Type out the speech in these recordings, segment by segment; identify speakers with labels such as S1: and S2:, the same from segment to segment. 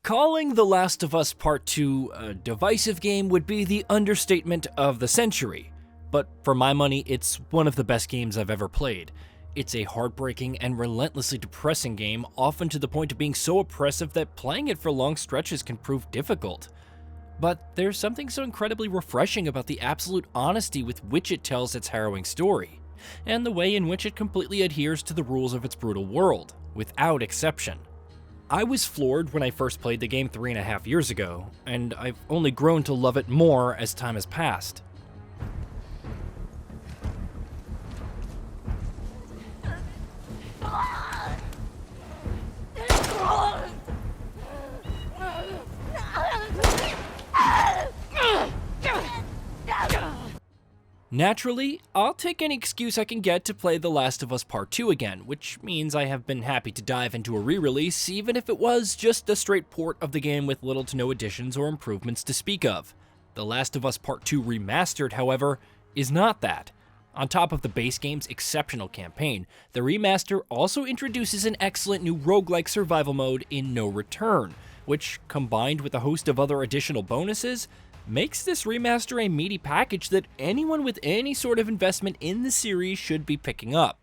S1: Calling The Last of Us Part 2 a divisive game would be the understatement of the century, but for my money, it's one of the best games I've ever played. It's a heartbreaking and relentlessly depressing game, often to the point of being so oppressive that playing it for long stretches can prove difficult. But there's something so incredibly refreshing about the absolute honesty with which it tells its harrowing story, and the way in which it completely adheres to the rules of its brutal world, without exception. I was floored when I first played the game 3.5 years ago, and I've only grown to love it more as time has passed. Naturally, I'll take any excuse I can get to play The Last of Us Part 2 again, which means I have been happy to dive into a re-release, even if it was just a straight port of the game with little to no additions or improvements to speak of. The Last of Us Part 2 Remastered, however, is not that. On top of the base game's exceptional campaign, the remaster also introduces an excellent new roguelike survival mode in No Return, which, combined with a host of other additional bonuses, makes this remaster a meaty package that anyone with any sort of investment in the series should be picking up.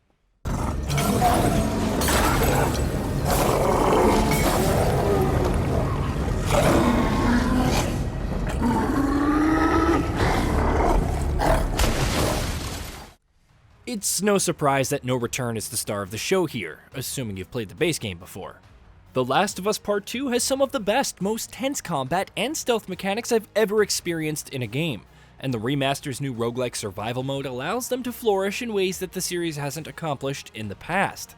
S1: It's no surprise that No Return is the star of the show here, assuming you've played the base game before. The Last of Us Part 2 has some of the best, most tense combat and stealth mechanics I've ever experienced in a game, and the remaster's new roguelike survival mode allows them to flourish in ways that the series hasn't accomplished in the past.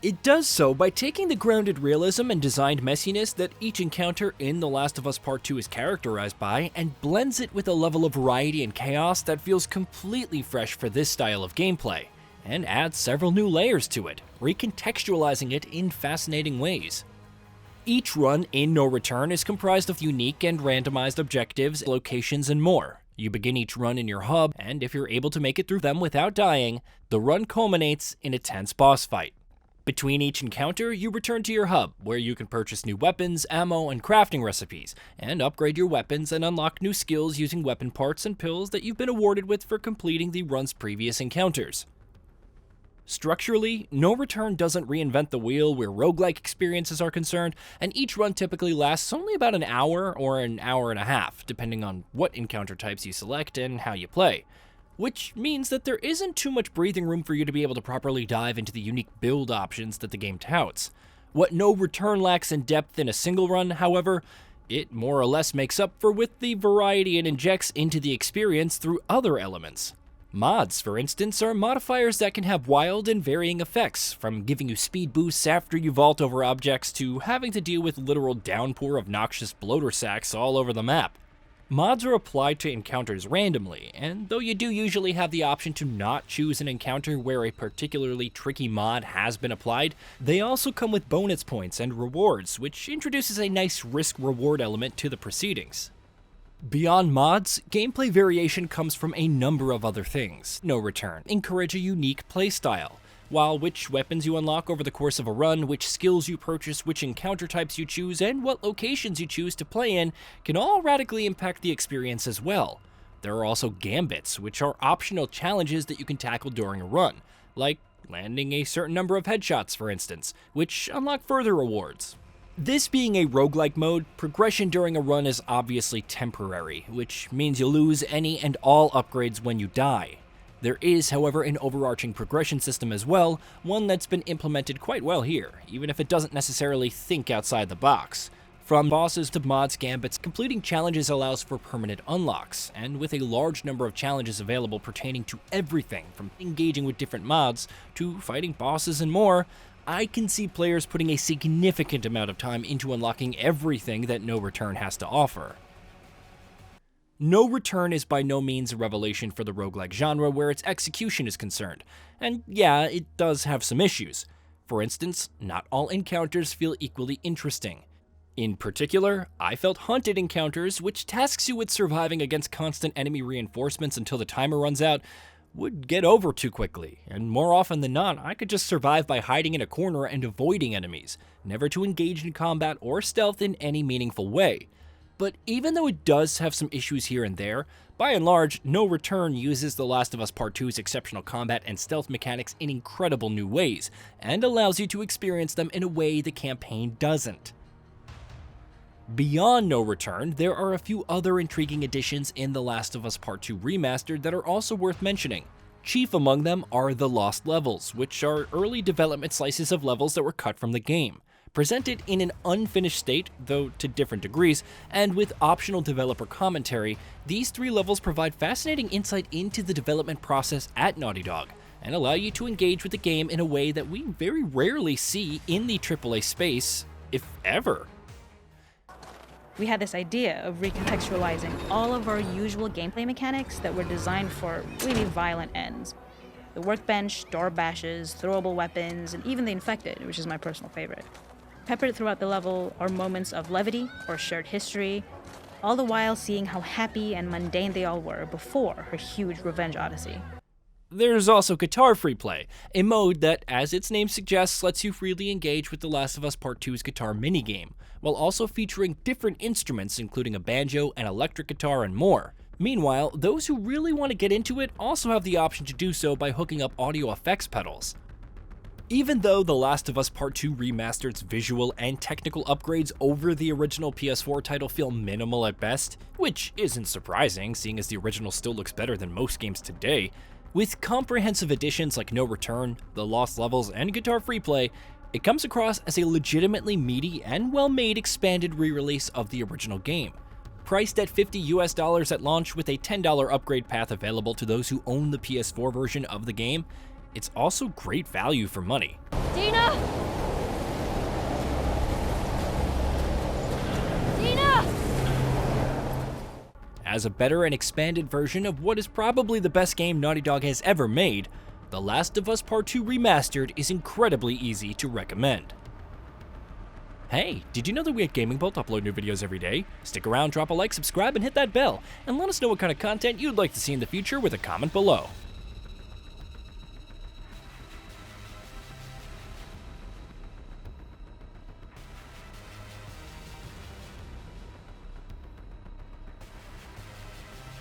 S1: It does so by taking the grounded realism and designed messiness that each encounter in The Last of Us Part 2 is characterized by, and blends it with a level of variety and chaos that feels completely fresh for this style of gameplay, and adds several new layers to it, recontextualizing it in fascinating ways. Each run in No Return is comprised of unique and randomized objectives, locations, and more. You begin each run in your hub, and if you're able to make it through them without dying, the run culminates in a tense boss fight. Between each encounter, you return to your hub, where you can purchase new weapons, ammo, and crafting recipes, and upgrade your weapons and unlock new skills using weapon parts and pills that you've been awarded with for completing the run's previous encounters. Structurally, No Return doesn't reinvent the wheel where roguelike experiences are concerned, and each run typically lasts only about an hour or an hour and a half, depending on what encounter types you select and how you play, which means that there isn't too much breathing room for you to be able to properly dive into the unique build options that the game touts. What No Return lacks in depth in a single run, however, it more or less makes up for with the variety it injects into the experience through other elements. Mods, for instance, are modifiers that can have wild and varying effects, from giving you speed boosts after you vault over objects to having to deal with literal downpour of noxious bloater sacks all over the map. Mods are applied to encounters randomly, and though you do usually have the option to not choose an encounter where a particularly tricky mod has been applied, they also come with bonus points and rewards, which introduces a nice risk-reward element to the proceedings. Beyond mods, gameplay variation comes from a number of other things. No Return encourage a unique playstyle, while which weapons you unlock over the course of a run, which skills you purchase, which encounter types you choose, and what locations you choose to play in can all radically impact the experience as well. There are also gambits, which are optional challenges that you can tackle during a run, like landing a certain number of headshots, for instance, which unlock further rewards. This being a roguelike mode, progression during a run is obviously temporary, which means you lose any and all upgrades when you die. There is, however, an overarching progression system as well, one that's been implemented quite well here, even if it doesn't necessarily think outside the box. From bosses to mods gambits, completing challenges allows for permanent unlocks, and with a large number of challenges available pertaining to everything from engaging with different mods to fighting bosses and more, I can see players putting a significant amount of time into unlocking everything that No Return has to offer. No Return is by no means a revelation for the roguelike genre where its execution is concerned, and yeah, it does have some issues. For instance, not all encounters feel equally interesting. In particular, I felt hunted encounters, which tasks you with surviving against constant enemy reinforcements until the timer runs out, would get over too quickly, and more often than not, I could just survive by hiding in a corner and avoiding enemies, never to engage in combat or stealth in any meaningful way. But even though it does have some issues here and there, by and large, No Return uses The Last of Us Part 2's exceptional combat and stealth mechanics in incredible new ways, and allows you to experience them in a way the campaign doesn't. Beyond No Return, there are a few other intriguing additions in The Last of Us Part 2 Remastered that are also worth mentioning. Chief among them are the Lost Levels, which are early development slices of levels that were cut from the game. Presented in an unfinished state, though to different degrees, and with optional developer commentary, these 3 levels provide fascinating insight into the development process at Naughty Dog, and allow you to engage with the game in a way that we very rarely see in the AAA space, if ever.
S2: We had this idea of recontextualizing all of our usual gameplay mechanics that were designed for really violent ends. The workbench, door bashes, throwable weapons, and even the infected, which is my personal favorite. Peppered throughout the level are moments of levity or shared history, all the while seeing how happy and mundane they all were before her huge revenge odyssey.
S1: There's also Guitar Free Play, a mode that, as its name suggests, lets you freely engage with The Last of Us Part 2's guitar minigame, while also featuring different instruments including a banjo, an electric guitar, and more. Meanwhile, those who really want to get into it also have the option to do so by hooking up audio effects pedals. Even though The Last of Us Part 2 Remastered's visual and technical upgrades over the original PS4 title feel minimal at best, which isn't surprising seeing as the original still looks better than most games today, with comprehensive additions like No Return, The Lost Levels, and Guitar Free Play, it comes across as a legitimately meaty and well-made expanded re-release of the original game. Priced at $50 at launch with a $10 upgrade path available to those who own the PS4 version of the game, it's also great value for money.
S3: Dina! Dina!
S1: As a better and expanded version of what is probably the best game Naughty Dog has ever made, The Last of Us Part 2 Remastered is incredibly easy to recommend. Hey, did you know that we at Gaming Bolt upload new videos every day? Stick around, drop a like, subscribe, and hit that bell, and let us know what kind of content you'd like to see in the future with a comment below.